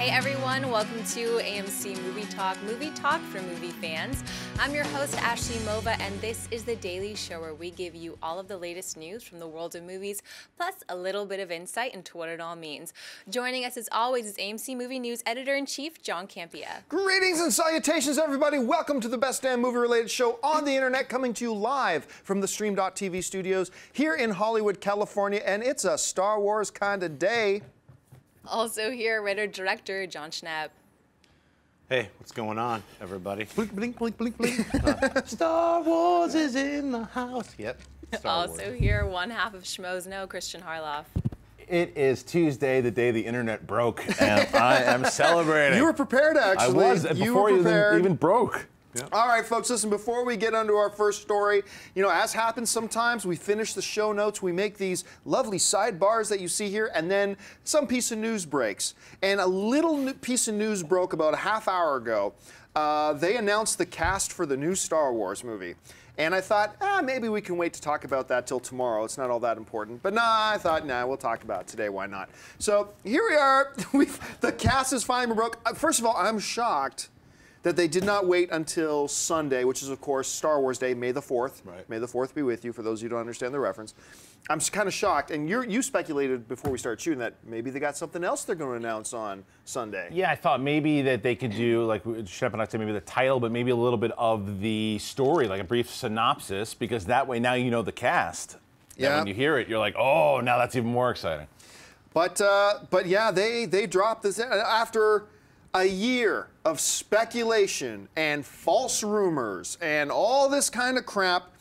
Hey everyone, welcome to AMC Movie Talk for movie fans. I'm your host, Ashley Mova, and this is the daily show where we give you all of the latest news from the world of movies, plus a little bit of insight into what it all means. Joining us as always is AMC Movie News Editor-in-Chief, John Campea. Greetings and salutations, everybody. Welcome to the best damn movie-related show on the internet, coming to you live from the Stream.tv studios here in Hollywood, California, and it's a Star Wars kind of day. Also here, writer-director John Schnapp. Hey, what's going on, everybody? Blink, blink, blink, blink, blink. Star Wars is in the house. Yep. Also here, one half of Schmoes Know, Kristian Harloff. It is Tuesday, the day the internet broke, and I am celebrating. You were prepared, actually. I was, before it even broke. Yep. All right, folks, listen, before we get onto our first story, you know, as happens sometimes, we finish the show notes, we make these lovely sidebars that you see here, and then some piece of news breaks. And a little piece of news broke about a half hour ago. They announced the cast for the new Star Wars movie. And I thought, maybe we can wait to talk about that till tomorrow. It's not all that important. But I thought, we'll talk about it today. Why not? So here we are. The cast is finally broke. First of all, I'm shocked that they did not wait until Sunday, which is, of course, Star Wars Day, May the 4th. Right. May the 4th be with you, for those of you who don't understand the reference. I'm kind of shocked, and you speculated before we started shooting that maybe they got something else they're going to announce on Sunday. Yeah, I thought maybe that they could do, like Shep and I said, maybe the title, but maybe a little bit of the story, like a brief synopsis, because that way now you know the cast. Yeah. And when you hear it, you're like, oh, now that's even more exciting. But yeah, they dropped this after a year of speculation and false rumors and all this kind of crap.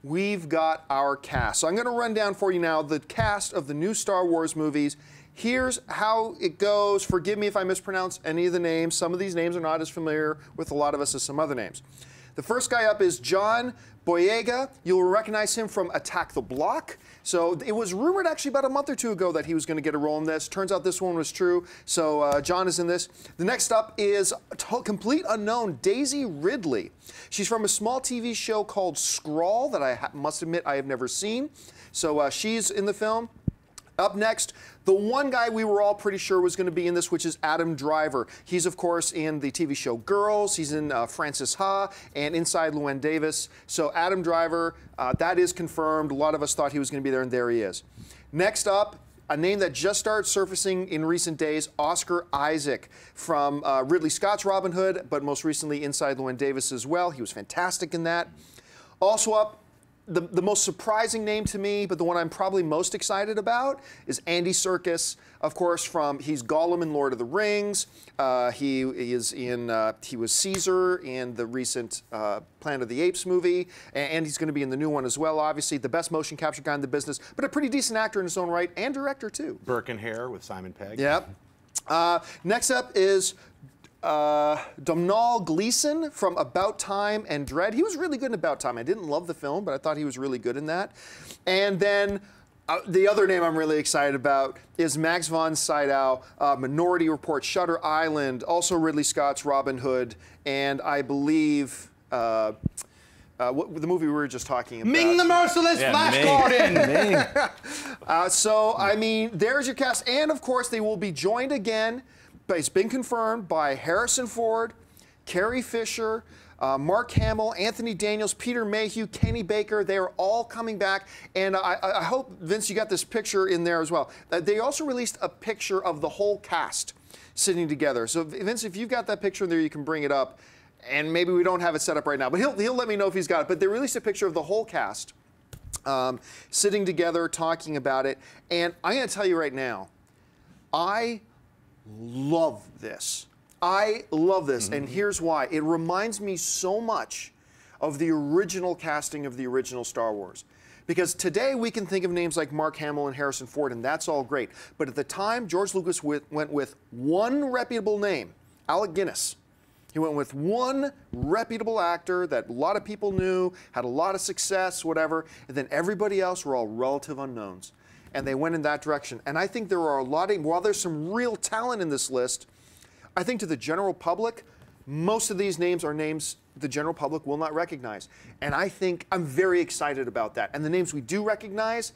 We've got our cast. So I'm going to run down for you now the cast of the new Star Wars movies. Here's how it goes. Forgive me if I mispronounce any of the names. Some of these names are not as familiar with a lot of us as some other names. The first guy up is John Boyega. You'll recognize him from Attack the Block. So it was rumored actually about a month or two ago that he was going to get a role in this. Turns out this one was true. So John is in this. The next up is complete unknown Daisy Ridley. She's from a small TV show called Scrawl that I must admit I have never seen. So she's in the film. Up next, the one guy we were all pretty sure was going to be in this, which is Adam Driver. He's, of course, in the TV show Girls. He's in Frances Ha and Inside Llewyn Davis. So Adam Driver, that is confirmed. A lot of us thought he was going to be there, and there he is. Next up, a name that just started surfacing in recent days, Oscar Isaac from Ridley Scott's Robin Hood, but most recently Inside Llewyn Davis as well. He was fantastic in that. Also up, the most surprising name to me, but the one I'm probably most excited about, is Andy Serkis. Of course, he's Gollum in Lord of the Rings. He was Caesar in the recent Planet of the Apes movie, and he's going to be in the new one as well. Obviously, the best motion capture guy in the business, but a pretty decent actor in his own right, and director too. Burke and Hare with Simon Pegg. Yep. Next up is Domhnall Gleeson from About Time and Dread. He was really good in About Time. I didn't love the film, but I thought he was really good in that. And then the other name I'm really excited about is Max von Sydow, Minority Report, Shutter Island, also Ridley Scott's Robin Hood, and I believe the movie we were just talking about. Ming the Merciless, Flash Gordon. So, I mean, there's your cast. And, of course, they will be joined again. But it's been confirmed by Harrison Ford, Carrie Fisher, Mark Hamill, Anthony Daniels, Peter Mayhew, Kenny Baker. They are all coming back. And I hope, Vince, you got this picture in there as well. They also released a picture of the whole cast sitting together. So, Vince, if you've got that picture in there, you can bring it up. And maybe we don't have it set up right now, but he'll let me know if he's got it. But they released a picture of the whole cast sitting together, talking about it. And I'm going to tell you right now, I love this. I love this, and here's why. It reminds me so much of the original casting of the original Star Wars. Because today we can think of names like Mark Hamill and Harrison Ford, and that's all great. But at the time, George Lucas went with one reputable name, Alec Guinness. He went with one reputable actor that a lot of people knew, had a lot of success, whatever, and then everybody else were all relative unknowns. And they went in that direction. And I think there are a lot of, while there's some real talent in this list, I think to the general public, most of these names are names the general public will not recognize. And I think I'm very excited about that. And the names we do recognize,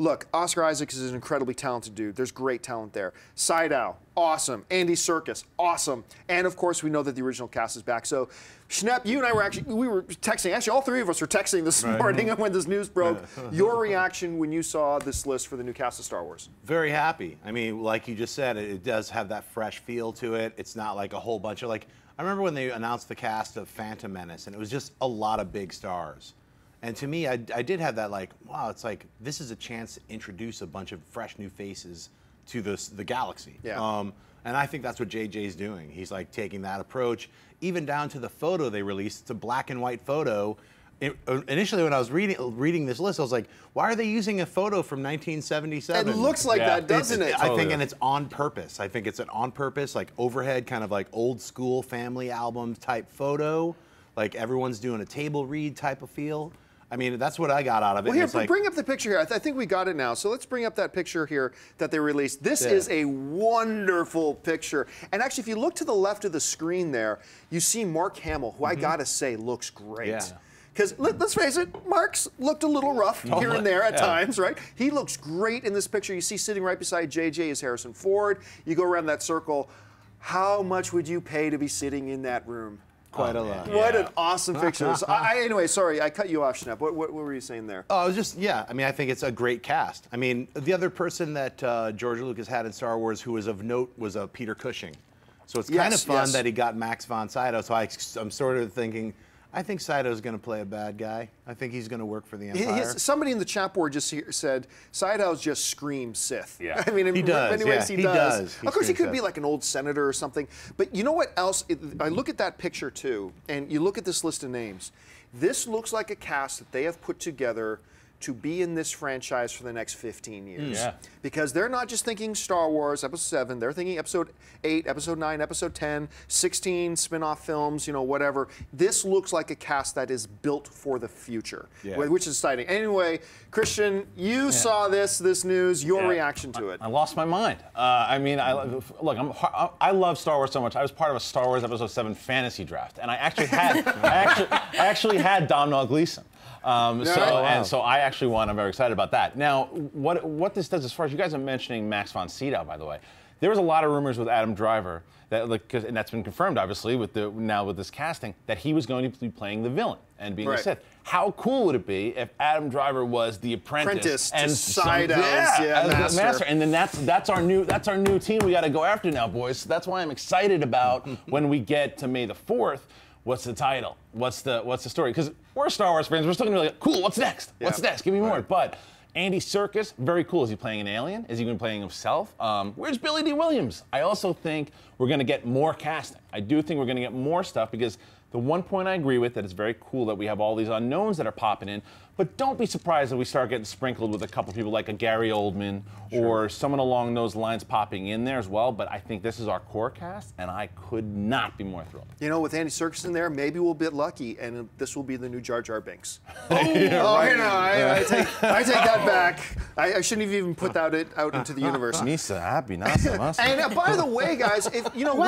look, Oscar Isaac is an incredibly talented dude. There's great talent there. Sydow, awesome. Andy Serkis, awesome. And of course, we know that the original cast is back. So, Schnepp, you and I were texting. Actually, all three of us were texting this morning when this news broke. Your reaction when you saw this list for the new cast of Star Wars? Very happy. I mean, like you just said, it does have that fresh feel to it. It's not like a whole bunch of like. I remember when they announced the cast of Phantom Menace, and it was just a lot of big stars. And to me, I did have that like, wow, it's like this is a chance to introduce a bunch of fresh new faces to the galaxy. Yeah. And I think that's what JJ's doing. He's like taking that approach, even down to the photo they released. It's a black and white photo. Initially, when I was reading this list, I was like, why are they using a photo from 1977? It looks like that, doesn't it? I think, and it's on purpose. I think it's an on purpose, like overhead, kind of like old school family album type photo. Like everyone's doing a table read type of feel. I mean, that's what I got out of it. Well, here, bring up the picture here. I think we got it now. So let's bring up that picture here that they released. This is a wonderful picture. And actually, if you look to the left of the screen there, you see Mark Hamill, who I gotta say looks great. Yeah. Because let's face it, Mark's looked a little rough here and there at times, right? He looks great in this picture. You see sitting right beside JJ is Harrison Ford. You go around that circle. How much would you pay to be sitting in that room? Quite a lot. What an awesome picture. So anyway, sorry, I cut you off, Schnepp. What were you saying there? Oh, I was just, yeah, I mean, I think it's a great cast. I mean, the other person that George Lucas had in Star Wars who was of note was Peter Cushing. So it's kind of fun that he got Max von Sydow. So I'm sort of thinking, I think Sydow's going to play a bad guy. I think he's going to work for the Empire. Somebody in the chat board just said Sydow's just screams Sith. Yeah. I mean, in many ways he does. He of course, he could Sith. be like an old senator or something. But you know what else? I look at that picture too, and you look at this list of names. This looks like a cast that they have put together to be in this franchise for the next 15 years. Yeah. Because they're not just thinking Star Wars, Episode 7, they're thinking Episode 8, Episode 9, Episode 10, 16 spin-off films, you know, whatever. This looks like a cast that is built for the future, which is exciting. Anyway, Kristian, you saw this news, your reaction to it. I lost my mind. I mean, look, I love Star Wars so much. I was part of a Star Wars Episode 7 fantasy draft, and I actually had I actually had Domhnall Gleeson. So I actually won. I'm very excited about that. Now, what this does, as far as you guys are mentioning Max von Sydow, by the way, there was a lot of rumors with Adam Driver that, and that's been confirmed, obviously, with this casting, that he was going to be playing the villain and being a Sith. How cool would it be if Adam Driver was the apprentice and Sydow's master? And then that's our new team we got to go after now, boys. So that's why I'm excited about when we get to May the 4th. What's the title? What's the story? Because we're Star Wars fans. We're still gonna be like, cool. What's next? What's next? Give me more. But Andy Serkis, very cool. Is he playing an alien? Is he going to be playing himself? Where's Billy D. Williams? I also think we're going to get more casting. I do think we're going to get more stuff because the one point I agree with, that it's very cool that we have all these unknowns that are popping in, but don't be surprised if we start getting sprinkled with a couple people like a Gary Oldman or someone along those lines popping in there as well. But I think this is our core cast, and I could not be more thrilled. You know, with Andy Serkis in there, maybe we'll be lucky, and this will be the new Jar Jar Binks. I take that back. I shouldn't have even put that out into the universe. Misa happy, not so much. And by the way, guys, if you know,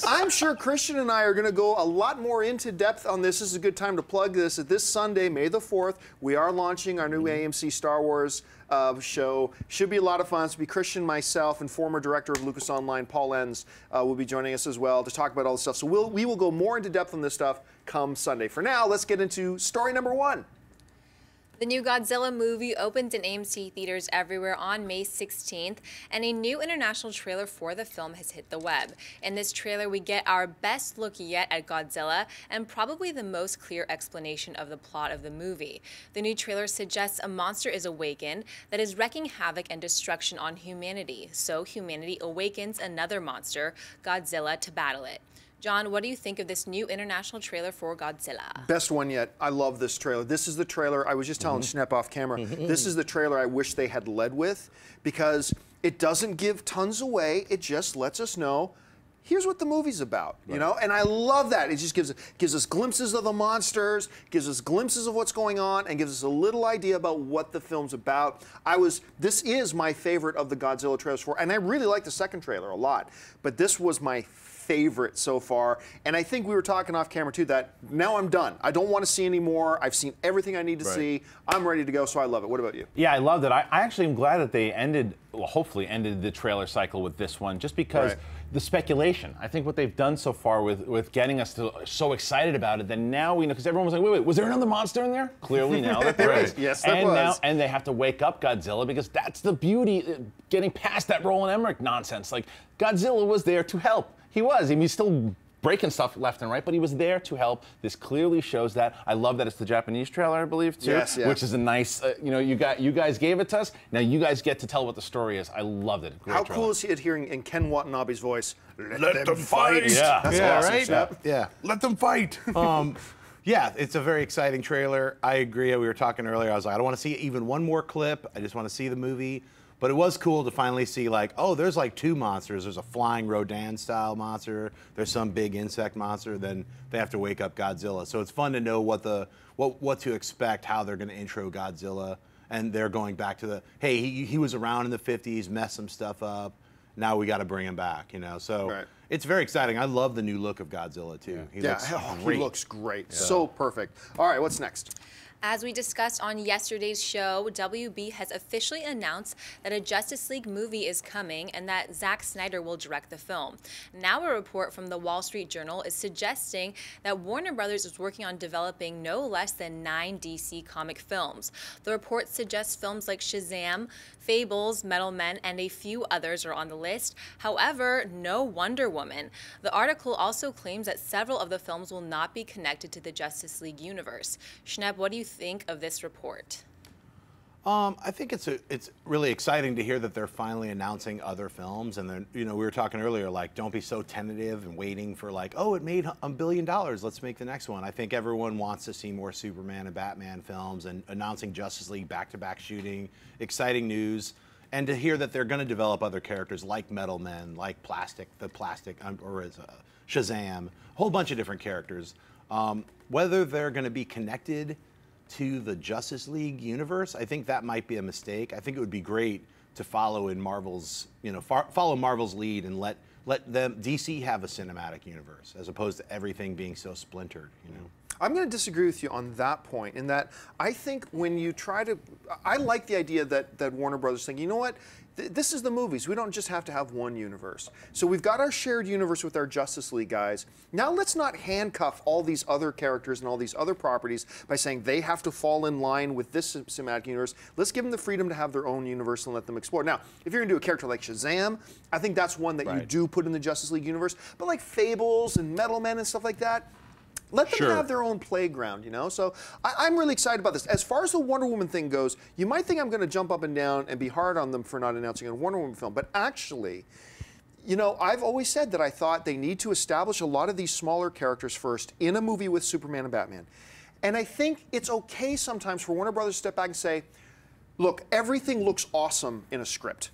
I'm sure Kristian and I are going to go a lot more into depth on this. This is a good time to plug this. This Sunday, May the 4th, we are launching our new AMC Star Wars show. Should be a lot of fun. It's be Kristian, myself, and former director of Lucas Online, Paul Enns, will be joining us as well to talk about all this stuff. So we will go more into depth on this stuff come Sunday. For now, let's get into story number 1. The new Godzilla movie opens in AMC theaters everywhere on May 16th, and a new international trailer for the film has hit the web. In this trailer, we get our best look yet at Godzilla and probably the most clear explanation of the plot of the movie. The new trailer suggests a monster is awakened that is wreaking havoc and destruction on humanity. So humanity awakens another monster, Godzilla, to battle it. John, what do you think of this new international trailer for Godzilla? Best one yet. I love this trailer. This is the trailer, I was just telling Schnepp off camera, this is the trailer I wish they had led with, because it doesn't give tons away, it just lets us know, here's what the movie's about, you know? And I love that. It just gives us glimpses of the monsters, gives us glimpses of what's going on, and gives us a little idea about what the film's about. This is my favorite of the Godzilla trailers and I really like the second trailer a lot, but this was my favorite so far. And I think we were talking off camera too that now I'm done. I don't want to see any more. I've seen everything I need to see. I'm ready to go, so I love it. What about you? Yeah, I loved it. I actually am glad that they ended, well, hopefully ended the trailer cycle with this one, just because the speculation. I think what they've done so far with getting us so excited about it, that now we know, because everyone was like, wait, was there another monster in there? Clearly now that there is. Yes, there was. And they have to wake up Godzilla, because that's the beauty, getting past that Roland Emmerich nonsense. Like, Godzilla was there to help. He was. I mean, he's still breaking stuff left and right, but he was there to help. This clearly shows that. I love that it's the Japanese trailer, I believe, too. Yes, yeah. Which is a nice, you guys gave it to us. Now you guys get to tell what the story is. I loved it. Great How trailer. cool is it hearing in Ken Watanabe's voice, Let them fight. Yeah. That's Yeah, awesome, right? Shep. Yeah. Let them fight. Yeah, it's a very exciting trailer. I agree. We were talking earlier. I was like, I don't want to see even one more clip. I just want to see the movie. But it was cool to finally see, like, oh, there's like two monsters. There's a flying Rodan-style monster. There's some big insect monster. Then they have to wake up Godzilla. So it's fun to know what to expect, how they're going to intro Godzilla. And they're going back to the, hey, he was around in the 50s, messed some stuff up. Now we got to bring him back, So it's very exciting. I love the new look of Godzilla, too. He looks great. Yeah. So perfect. All right, what's next? As we discussed on yesterday's show, WB has officially announced that a Justice League movie is coming and that Zack Snyder will direct the film. Now a report from the Wall Street Journal is suggesting that Warner Brothers is working on developing no less than 9 DC comic films. The report suggests films like Shazam, Fables, Metal Men, and a few others are on the list. However, no Wonder Woman. The article also claims that several of the films will not be connected to the Justice League universe. Schnepp, what do you think of this report? I think it's really exciting to hear that they're finally announcing other films, and then we were talking earlier, like, don't be so tentative and waiting for, like, oh, it made $1 billion, let's make the next one. I think everyone wants to see more Superman and Batman films, and announcing Justice League back-to-back shooting, exciting news, and to hear that they're going to develop other characters like Metal Men, like Shazam, a whole bunch of different characters. Whether they're going to be connected to the Justice League universe, I think that might be a mistake. I think it would be great to follow in Marvel's, follow Marvel's lead and let them DC have a cinematic universe as opposed to everything being so splintered. I'm going to disagree with you on that point, in that I think when you try to, I like the idea that Warner Brothers think, you know what, this is the movies. We don't just have to have one universe. So we've got our shared universe with our Justice League guys. Now let's not handcuff all these other characters and all these other properties by saying they have to fall in line with this cinematic universe. Let's give them the freedom to have their own universe and let them explore. Now, if you're going to do a character like Shazam, I think that's one that you do put in the Justice League universe. But like Fables and Metal Men and stuff like that, let them have their own playground, So I'm really excited about this. As far as the Wonder Woman thing goes, you might think I'm going to jump up and down and be hard on them for not announcing a Wonder Woman film. But actually, I've always said that I thought they need to establish a lot of these smaller characters first in a movie with Superman and Batman. And I think it's okay sometimes for Warner Brothers to step back and say, look, everything looks awesome in a script.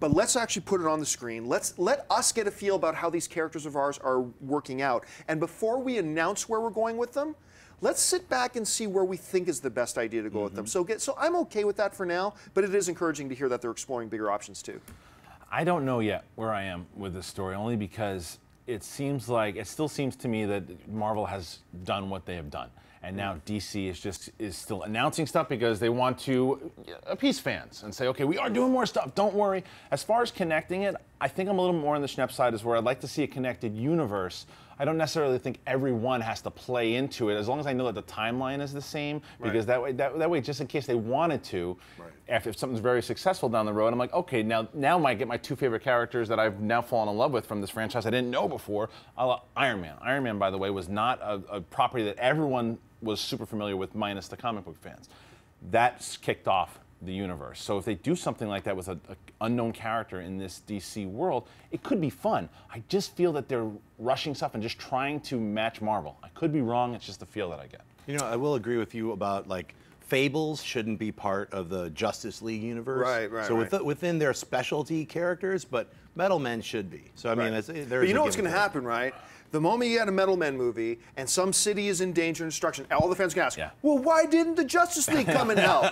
But let's actually put it on the screen. Let us get a feel about how these characters of ours are working out. And before we announce where we're going with them, let's sit back and see where we think is the best idea to go with them. So I'm okay with that for now, but it is encouraging to hear that they're exploring bigger options too. I don't know yet where I am with this story, only because it still seems to me that Marvel has done what they have done. And now DC is still announcing stuff because they want to appease fans and say, okay, we are doing more stuff, don't worry. As far as connecting it, I think I'm a little more on the Schnepp side, is where I'd like to see a connected universe. I don't necessarily think everyone has to play into it, as long as I know that the timeline is the same, because that way, just in case they wanted to, if something's very successful down the road, I'm like, okay, now I get my 2 favorite characters that I've now fallen in love with from this franchise I didn't know before. Iron Man. Iron Man, by the way, was not a property that everyone was super familiar with, minus the comic book fans. That's kicked off the universe. So if they do something like that with an unknown character in this DC world, it could be fun. I just feel that they're rushing stuff and just trying to match Marvel. I could be wrong, it's just the feel that I get. I will agree with you about, like, Fables shouldn't be part of the Justice League universe. Right. So within their specialty characters, but Metal Men should be. So I mean, but you know what's going to happen, right? The moment you get a Metal Men movie and some city is in danger and destruction, all the fans can ask, Yeah. well, why didn't the Justice League come and help?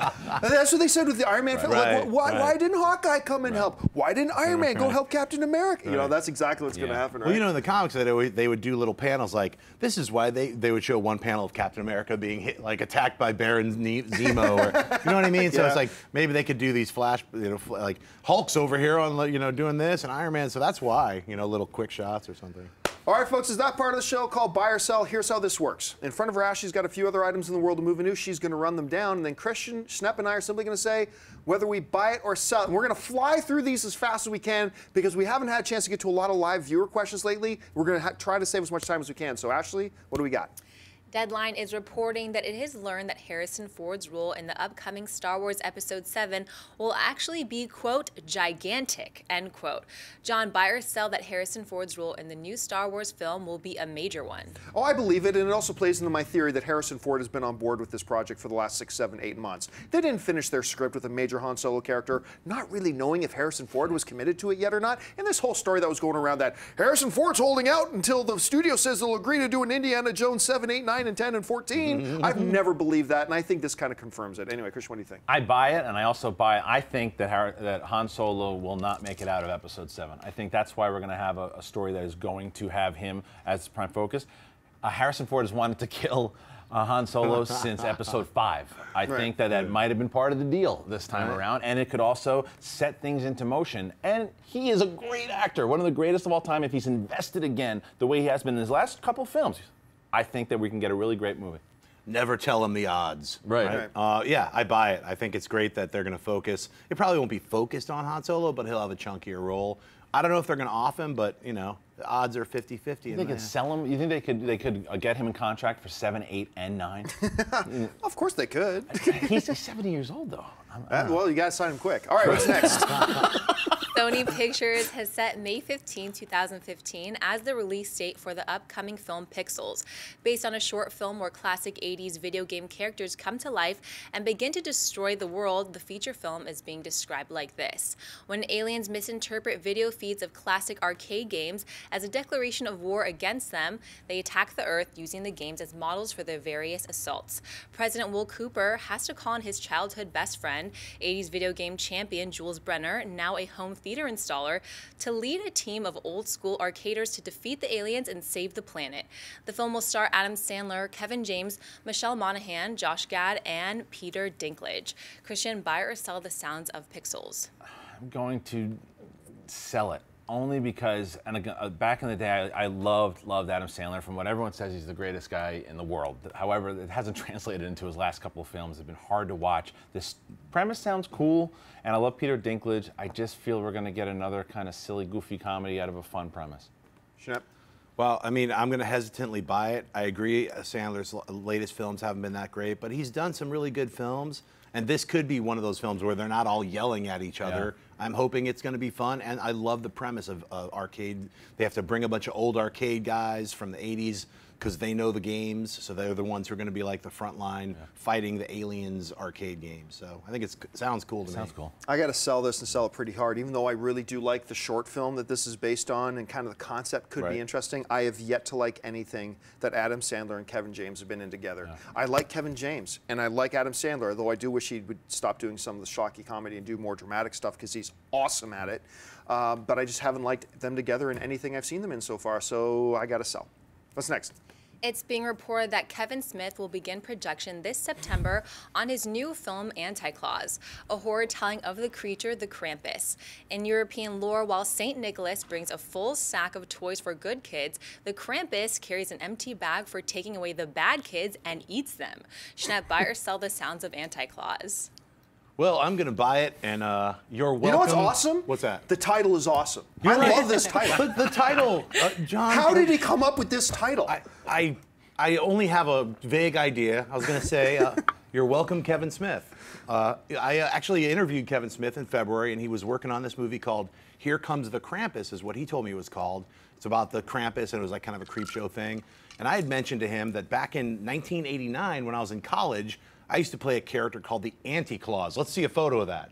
And that's what they said with the Iron Man film. Right, Like, why right. didn't Hawkeye come and help? Why didn't Iron Man go help Captain America? You know, that's exactly what's going to happen, right? Well, you know, in the comics, they would do little panels like, this is why they would show one panel of Captain America being hit, like attacked by Baron Zemo, or, you know what I mean? So it's like, maybe they could do these flash, you know, like Hulk's over here on, you know, doing this, and Iron Man, so that's why, you know, little quick shots or something. All right, folks, it's that part of the show called Buy or Sell. Here's how this works. In front of her, Ashley's got a few other items in the world of movie news. She's going to run them down, and then Kristian, Schnepp, and I are simply going to say whether we buy it or sell it. And we're going to fly through these as fast as we can because we haven't had a chance to get to a lot of live viewer questions lately. We're going to try to save as much time as we can. So, Ashley, what do we got? Deadline is reporting that it has learned that Harrison Ford's role in the upcoming Star Wars Episode 7 will actually be, quote, gigantic, end quote. John, buy or sell that Harrison Ford's role in the new Star Wars film will be a major one? Oh, I believe it, and it also plays into my theory that Harrison Ford has been on board with this project for the last 6, 7, 8 months. They didn't finish their script with a major Han Solo character, not really knowing if Harrison Ford was committed to it yet or not. And this whole story that was going around that Harrison Ford's holding out until the studio says they'll agree to do an Indiana Jones 7, 8, 9, and 10, and 14. I've never believed that, and I think this kind of confirms it. Anyway, Kristian, what do you think? I buy it, and I also buy. I think that Han Solo will not make it out of Episode 7. I think that's why we're going to have a story that is going to have him as prime focus. Harrison Ford has wanted to kill Han Solo since Episode 5. I think that might have been part of the deal this time around, and it could also set things into motion. And he is a great actor, one of the greatest of all time. If he's invested again the way he has been in his last couple films, I think that we can get a really great movie. Never tell them the odds. Right. Yeah, I buy it. I think it's great that they're going to focus. It probably won't be focused on Han Solo, but he'll have a chunkier role. I don't know if they're going to off him, but, you know, the odds are 50-50. They could sell him. You think they could get him in contract for 7, 8, and 9? Of course they could. He's 70 years old, though. Well, you got to sign him quick. All right, what's next? Sony Pictures has set May 15, 2015 as the release date for the upcoming film Pixels. Based on a short film where classic 80s video game characters come to life and begin to destroy the world, the feature film is being described like this. When aliens misinterpret video feeds of classic arcade games as a declaration of war against them, they attack the Earth using the games as models for their various assaults. President Will Cooper has to call on his childhood best friend, 80s video game champion Jules Brenner, now a home theater installer, to lead a team of old-school arcaders to defeat the aliens and save the planet. The film will star Adam Sandler, Kevin James, Michelle Monaghan, Josh Gad, and Peter Dinklage. Kristian, buy or sell the sounds of Pixels? I'm going to sell it. Only because, and again, back in the day, I loved Adam Sandler. From what everyone says, he's the greatest guy in the world. However, it hasn't translated into his last couple of films. It's been hard to watch. This premise sounds cool, and I love Peter Dinklage. I just feel we're going to get another kind of silly, goofy comedy out of a fun premise. Schnepp? Well, I mean, I'm going to hesitantly buy it. I agree, Sandler's latest films haven't been that great, but he's done some really good films. And this could be one of those films where they're not all yelling at each other. I'm hoping it's going to be fun, and I love the premise of arcade. They have to bring a bunch of old arcade guys from the 80s because they know the games, so they're the ones who are going to be like the front line fighting the aliens arcade games. So I think it sounds cool to me. Sounds cool. I got to sell this and sell it pretty hard. Even though I really do like the short film that this is based on and kind of the concept could be interesting, I have yet to like anything that Adam Sandler and Kevin James have been in together. I like Kevin James and I like Adam Sandler, though I do wish he would stop doing some of the schlocky comedy and do more dramatic stuff because he's awesome at it. But I just haven't liked them together in anything I've seen them in so far, so I got to sell. What's next? It's being reported that Kevin Smith will begin production this September on his new film ANTI-Claus, a horror telling of the creature, the Krampus. In European lore, while St. Nicholas brings a full sack of toys for good kids, the Krampus carries an empty bag for taking away the bad kids and eats them. Schnepp, buy or sell the sounds of ANTI-Claus? Well, I'm going to buy it, and you're welcome. You know what's awesome? What's that? The title is awesome. I love this title. But the title, John. How did he come up with this title? I only have a vague idea. I was going to say, you're welcome, Kevin Smith. I actually interviewed Kevin Smith in February, and he was working on this movie called Here Comes the Krampus, is what he told me it was called. It's about the Krampus, and it was like kind of a creep show thing. And I had mentioned to him that back in 1989, when I was in college, I used to play a character called the Anti-Claus. Let's see a photo of that.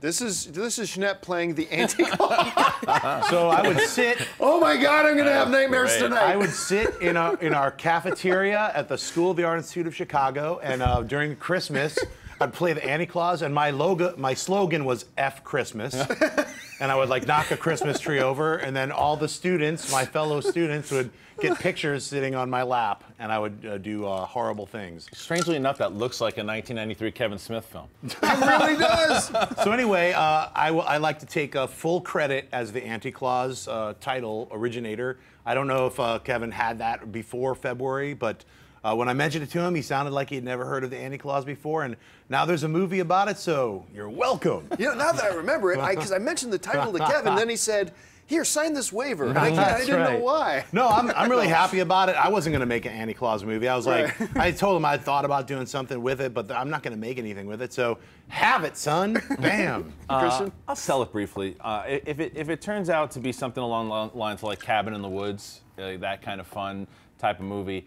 This is Schnepp playing the Anti-Claus. So I would sit. Oh my God, I'm gonna have nightmares great. tonight. I would sit in our cafeteria at the School of the Art Institute of Chicago, and during Christmas, I'd play the Anti-Claus, and my slogan was "F Christmas," and I would like knock a Christmas tree over, and then all the students, my fellow students, would get pictures sitting on my lap, and I would do horrible things. Strangely enough, that looks like a 1993 Kevin Smith film. It really does. So anyway, I like to take full credit as the Anti-Claus title originator. I don't know if Kevin had that before February, but when I mentioned it to him, he sounded like he'd never heard of the Anti-Claus before, and now there's a movie about it, so you're welcome. You know, now that I remember it, because I mentioned the title to Kevin, then he said, "Here, sign this waiver." And I didn't know why. No, I'm really happy about it. I wasn't going to make an Anti-Claus movie. I was like, I told him I thought about doing something with it, but I'm not going to make anything with it. So have it, son. Bam. Kristian? I'll sell it briefly. If it turns out to be something along the lines of like Cabin in the Woods, that kind of fun type of movie,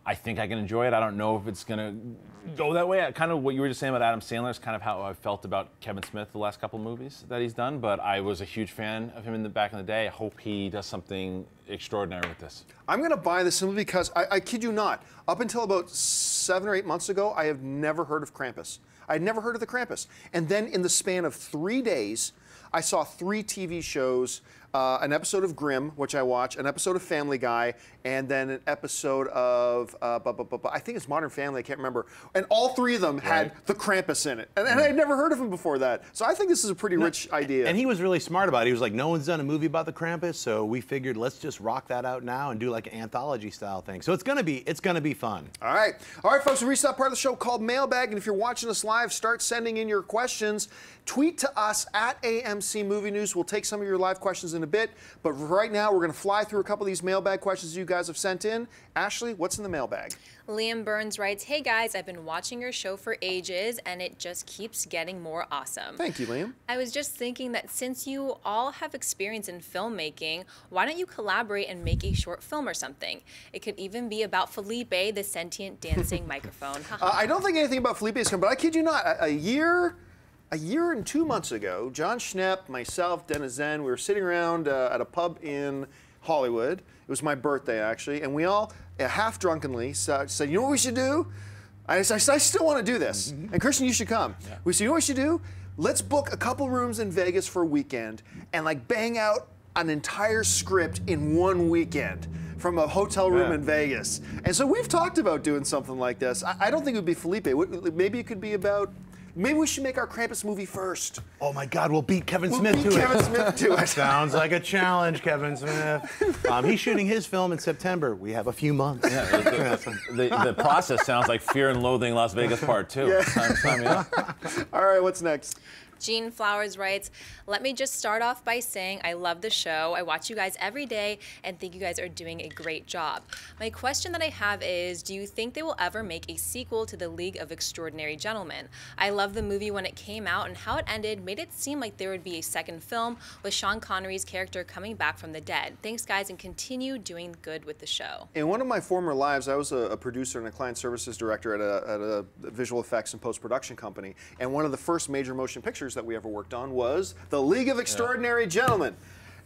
I think I can enjoy it. I don't know if it's going to go that way. Kind of what you were just saying about Adam Sandler is kind of how I felt about Kevin Smith the last couple of movies that he's done, but I was a huge fan of him back in the day. I hope he does something extraordinary with this. I'm going to buy this simply because, I kid you not, up until about 7 or 8 months ago, I have never heard of Krampus. I had never heard of the Krampus. And then in the span of 3 days, I saw 3 TV shows, an episode of Grimm, which I watch, an episode of Family Guy, and then an episode of, I think it's Modern Family, I can't remember. And all 3 of them had the Krampus in it. And I had never heard of him before that. So I think this is a pretty rich idea. And he was really smart about it. He was like, no one's done a movie about the Krampus, so we figured let's just rock that out now and do like an anthology style thing. So it's gonna be fun. All right, folks, we reached that part of the show called Mailbag, and if you're watching us live, start sending in your questions. Tweet to us at AMC Movie News. We'll take some of your live questions in a bit, but right now we're going to fly through a couple of these mailbag questions you guys have sent in. Ashley, what's in the mailbag? Liam Burns writes, "Hey guys, I've been watching your show for ages and it just keeps getting more awesome." Thank you, Liam. I was just thinking that since you all have experience in filmmaking, why don't you collaborate and make a short film or something? It could even be about Felipe, the sentient dancing microphone. I don't think anything about Felipe is coming, but I kid you not, a year and 2 months ago, John Schnepp, myself, Dennis Zen, we were sitting around at a pub in Hollywood. It was my birthday, actually, and we all, half drunkenly, said, "You know what we should do?" I said, "I still want to do this." And Kristian, you should come. Yeah. We said, "You know what we should do? Let's book a couple rooms in Vegas for a weekend and like bang out an entire script in one weekend from a hotel room in Vegas." And so we've talked about doing something like this. I don't think it would be Felipe. Maybe it could be about, maybe we should make our Krampus movie first. Oh my God, we'll beat Kevin Smith to it. Kevin Smith to it. Sounds like a challenge, Kevin Smith. He's shooting his film in September. We have a few months. Yeah, the process sounds like Fear and Loathing Las Vegas Part 2. Yeah. Sign me up. All right, what's next? Jean Flowers writes, "Let me just start off by saying I love the show. I watch you guys every day and think you guys are doing a great job. My question that I have is, do you think they will ever make a sequel to The League of Extraordinary Gentlemen? I love the movie when it came out, and how it ended made it seem like there would be a second film with Sean Connery's character coming back from the dead. Thanks, guys, and continue doing good with the show." In one of my former lives, I was a producer and a client services director at a visual effects and post-production company, and one of the first major motion pictures that we ever worked on was The League of Extraordinary Gentlemen.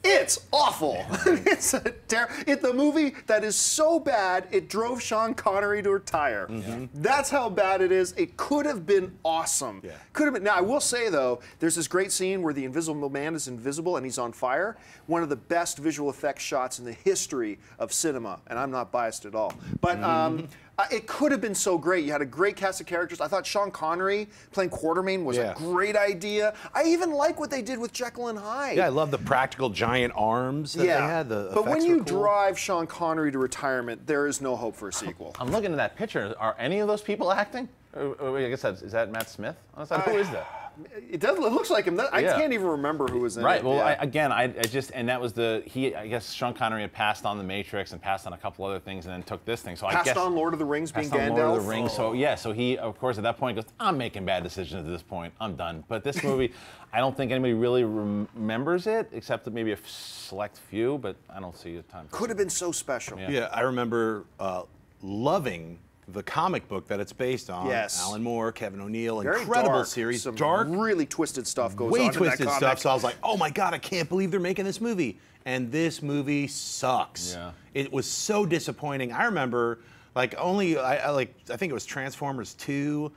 It's awful. It's the movie that is so bad it drove Sean Connery to retire. That's how bad it is. It could have been awesome. Could have been. Now I will say though, there's this great scene where the Invisible Man is invisible and he's on fire. One of the best visual effects shots in the history of cinema, and I'm not biased at all. But it could have been so great. You had a great cast of characters. I thought Sean Connery playing Quatermain was a great idea. I even like what they did with Jekyll and Hyde. Yeah, I love the practical giant arms that they had. But when you drive Sean Connery to retirement, there is no hope for a sequel. I'm looking at that picture. Are any of those people acting? I guess is that Matt Smith? Who is that? It looks like him. I can't even remember who was in it. Right. Well, I just and that was I guess Sean Connery had passed on The Matrix and passed on a couple other things and then took this thing. So I guess on Lord of the Rings being Gandalf. Lord of the Rings. So yeah. So he of course at that point goes, "I'm making bad decisions at this point. I'm done." But this movie, I don't think anybody really remembers it except that maybe a select few. But I don't see a ton. Could have been so special. Yeah, I remember loving the comic book that it's based on. Yes. Alan Moore, Kevin O'Neill, Very incredible dark. series. Some Dark, really twisted stuff goes on way in twisted that stuff. comic. So I was like, oh my God, I can't believe they're making this movie. And this movie sucks. Yeah. It was so disappointing. I remember, like, I think it was Transformers 2.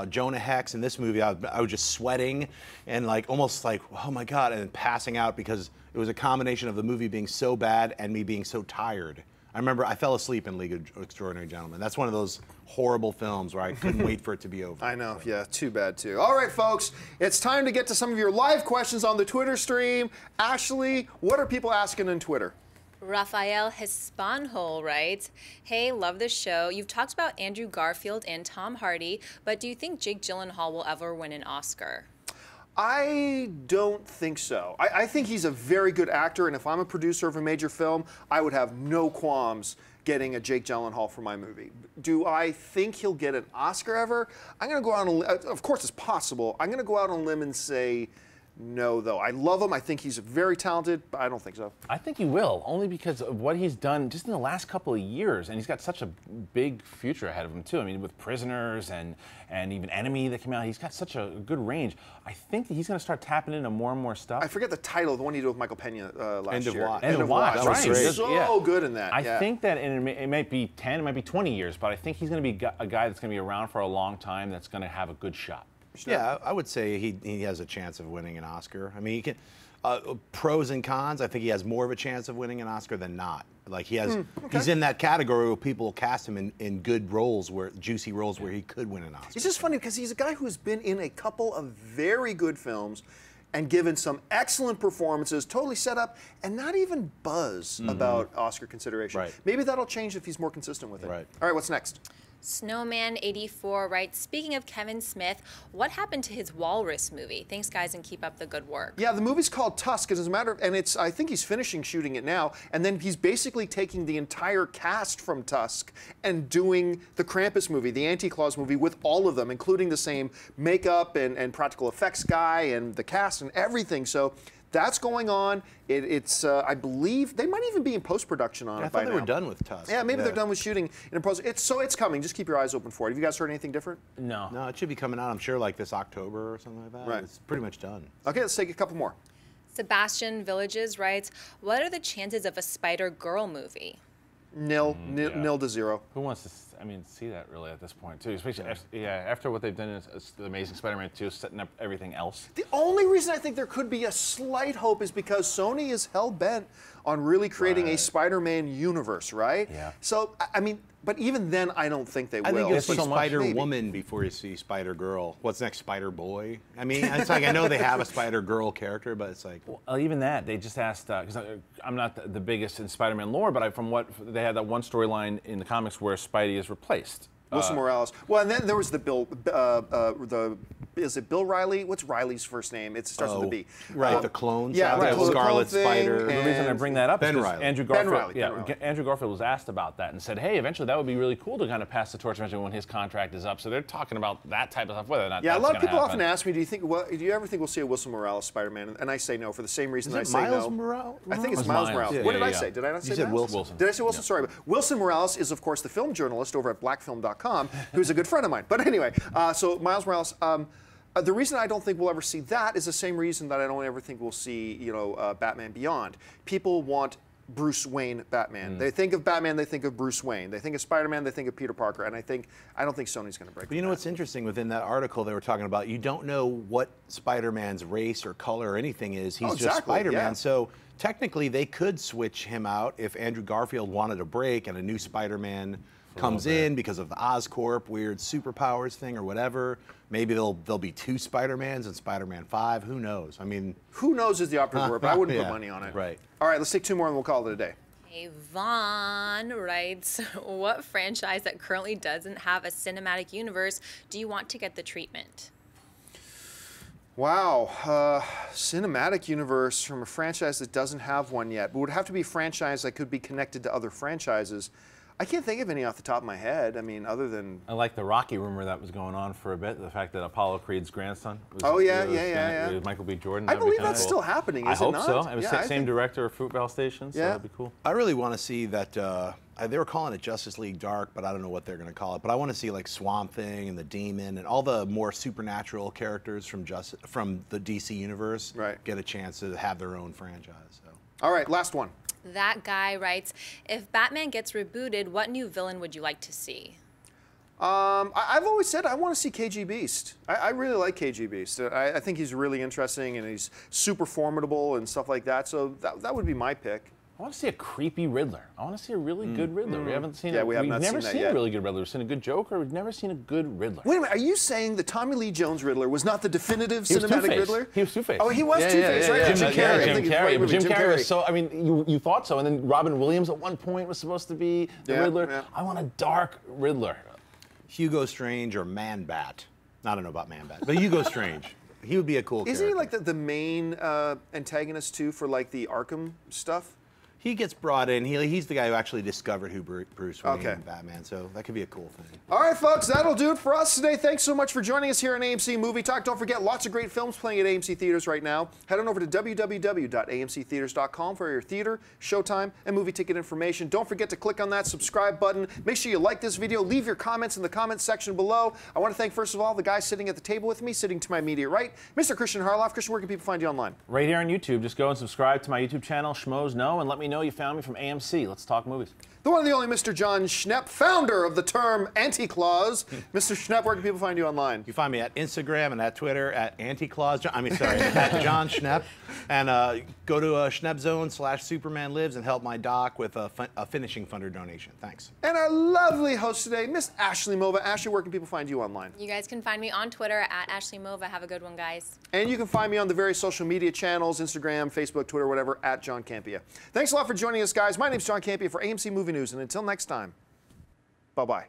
Jonah Hex in this movie, I was just sweating and like almost like, oh my God, and then passing out because it was a combination of the movie being so bad and me being so tired. I remember I fell asleep in League of Extraordinary Gentlemen. That's one of those horrible films where I couldn't wait for it to be over. I know, yeah, too bad too. All right, folks, it's time to get to some of your live questions on the Twitter stream. Ashley, what are people asking on Twitter? Rafael Hispanhol writes, hey, love the show. You've talked about Andrew Garfield and Tom Hardy, but do you think Jake Gyllenhaal will ever win an Oscar? I don't think so. I think he's a very good actor, and if I'm a producer of a major film, I would have no qualms getting a Jake Gyllenhaal for my movie. Do I think he'll get an Oscar ever? I'm going to go out on a limb. Of course it's possible. I'm going to go out on a limb and say no, though. I love him. I think he's very talented, but I don't think so. I think he will, only because of what he's done just in the last couple of years, and he's got such a big future ahead of him too. I mean, with Prisoners and even Enemy that came out, he's got such a good range. I think that he's going to start tapping into more and more stuff. I forget the title, the one he did with Michael Pena last year. End of Watch. That was Right. so good in that. I think that it might be 10, it might be 20 years, but I think he's going to be a guy that's going to be around for a long time that's going to have a good shot. Yeah, I would say he has a chance of winning an Oscar. I mean, he can. Pros and cons. I think he has more of a chance of winning an Oscar than not. Like he has, he's in that category where people cast him in good roles, juicy roles where he could win an Oscar. It's just funny because he's a guy who's been in a couple of very good films and given some excellent performances, totally set up, and not even buzz about Oscar consideration. Right. Maybe that'll change if he's more consistent with it. Right. All right, what's next? Snowman84 writes, speaking of Kevin Smith, what happened to his Walrus movie? Thanks, guys, and keep up the good work. Yeah, the movie's called Tusk, and as a matter of, and it's, I think he's finishing shooting it now, and then he's basically taking the entire cast from Tusk and doing the Krampus movie, the Anti-Claus movie, with all of them, including the same makeup and practical effects guy and the cast and everything. So that's going on. It's I believe they might even be in post-production on it by now. I thought they were done with Tusk. Yeah, maybe they're done with shooting in post. It's coming. Just keep your eyes open for it. Have you guys heard anything different? No. No, it should be coming out, I'm sure, like this October or something like that. Right. It's pretty much done. Okay, let's take a couple more. Sebastian Villages writes, what are the chances of a Spider-Girl movie? Nil to zero. Who wants to, see that really at this point too? Especially after what they've done in The Amazing Spider-Man 2, setting up everything else. The only reason I think there could be a slight hope is because Sony is hell-bent on really creating a Spider-Man universe, right? Yeah. So, but even then, I don't think they will. I think you'll see so much, Spider-Woman before you see Spider-Girl. What's next, Spider-Boy? I mean, it's like, I know they have a Spider-Girl character, but it's like... Well, even that, they just asked, because I'm not the biggest in Spider-Man lore, but from what, they had that one storyline in the comics where Spidey is replaced. Wilson Morales. Well, and then there was the is it Bill Riley? What's Riley's first name? It starts with a B. Right, the clones. Yeah, the clone Scarlet thing, Spider. The reason I bring that up is Riley. Andrew Garfield. Ben Riley. Andrew Garfield was asked about that and said, "Hey, eventually that would be really cool to kind of pass the torch eventually when his contract is up." So they're talking about that type of stuff, whether or not. Yeah, that's a lot of people gonna often happen. ask me, do you ever think we'll see a Wilson Morales Spider-Man? And I say no for the same reason I say Miles no. Morales? I think it's It's Miles Miles. Morales. Yeah, What did yeah, I yeah. say? Did I not say You said Miles? Wilson. Did I say Wilson? Sorry. But Wilson Morales is, of course, the film journalist over at blackfilm.com, who's a good friend of mine. But anyway, so Miles Morales. The reason I don't think we'll ever see that is the same reason that I don't ever think we'll see, Batman Beyond. People want Bruce Wayne Batman. They think of Batman, they think of Bruce Wayne. They think of Spider-Man, they think of Peter Parker. And I don't think Sony's going to break. But you know what's interesting within that article they were talking about? You don't know what Spider-Man's race or color or anything is. He's just Spider-Man. Yeah. So technically they could switch him out if Andrew Garfield wanted a break and a new Spider-Man comes in because of the Oscorp weird superpowers thing or whatever. Maybe there'll be two Spider-Mans and Spider-Man 5. Who knows? I mean, who knows is the operative word, but I wouldn't put money on it. Right. All right, let's take two more and we'll call it a day. Hey, Vaughn writes, what franchise that currently doesn't have a cinematic universe do you want to get the treatment? Wow, cinematic universe from a franchise that doesn't have one yet, but would have to be a franchise that could be connected to other franchises. I can't think of any off the top of my head. Other than... I like the Rocky rumor that was going on for a bit. The fact that Apollo Creed's grandson was, yeah. Michael B. Jordan. I That'd be believe kinda that's cool. still happening, I is it hope not? so. It was Yeah, I same think- director of Fruitvale Station, so Yeah. that'd be cool. I really want to see that they were calling it Justice League Dark, but I don't know what they're going to call it. But I want to see like Swamp Thing and the Demon and all the more supernatural characters from the DC universe get a chance to have their own franchise. So. All right, last one. That guy writes, if Batman gets rebooted, what new villain would you like to see? I've always said I want to see KG Beast. I really like KG Beast. I think he's really interesting and he's super formidable and stuff like that. So that would be my pick. I want to see a creepy Riddler. I want to see a really good Riddler. We haven't seen we've never seen a really good Riddler. We've seen a good Joker. We've never seen a good Riddler. Wait a minute. Are you saying the Tommy Lee Jones Riddler was not the definitive cinematic Riddler? He was Two-Face. Oh, he was Two-Face, right? Jim Carrey. Jim Carrey was so. I mean, you thought so, and then Robin Williams at one point was supposed to be the Riddler. Yeah. I want a dark Riddler. Hugo Strange or Man-Bat. I don't know about Man-Bat, but Hugo Strange. He would be a cool character. Isn't he like the main antagonist too for like the Arkham stuff? He gets brought in. He's the guy who actually discovered who Bruce Wayne and Batman, so that could be a cool thing. All right, folks, that'll do it for us today. Thanks so much for joining us here on AMC Movie Talk. Don't forget, lots of great films playing at AMC Theaters right now. Head on over to www.amctheaters.com for your theater, showtime, and movie ticket information. Don't forget to click on that subscribe button. Make sure you like this video. Leave your comments in the comments section below. I want to thank, first of all, the guy sitting at the table with me, sitting to my immediate right, Mr. Kristian Harloff. Kristian, where can people find you online? Right here on YouTube. Just go and subscribe to my YouTube channel, Schmoes Know, and let me know you found me from AMC. Let's talk movies. The one and the only Mr. John Schnepp, founder of the term ANTI-Claus. Mr. Schnepp, where can people find you online? You find me at Instagram and at Twitter at ANTI-Claus. at John Schnepp. And go to SchneppZone/Superman Lives and help my doc with a finishing funder donation. Thanks. And our lovely host today, Miss Ashley Mova. Ashley, where can people find you online? You guys can find me on Twitter at Ashley Mova. Have a good one, guys. And you can find me on the various social media channels, Instagram, Facebook, Twitter, whatever, at John Campea. Thanks a lot for joining us, guys. My name's John Campea for AMC Movie News, and until next time, bye-bye.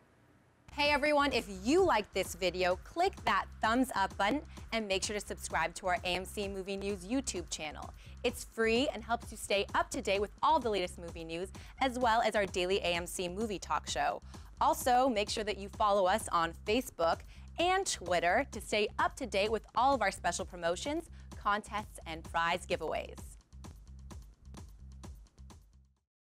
Hey everyone, if you liked this video, click that thumbs up button and make sure to subscribe to our AMC Movie News YouTube channel. It's free and helps you stay up to date with all the latest movie news, as well as our daily AMC Movie Talk show. Also, make sure that you follow us on Facebook and Twitter to stay up to date with all of our special promotions, contests, and prize giveaways.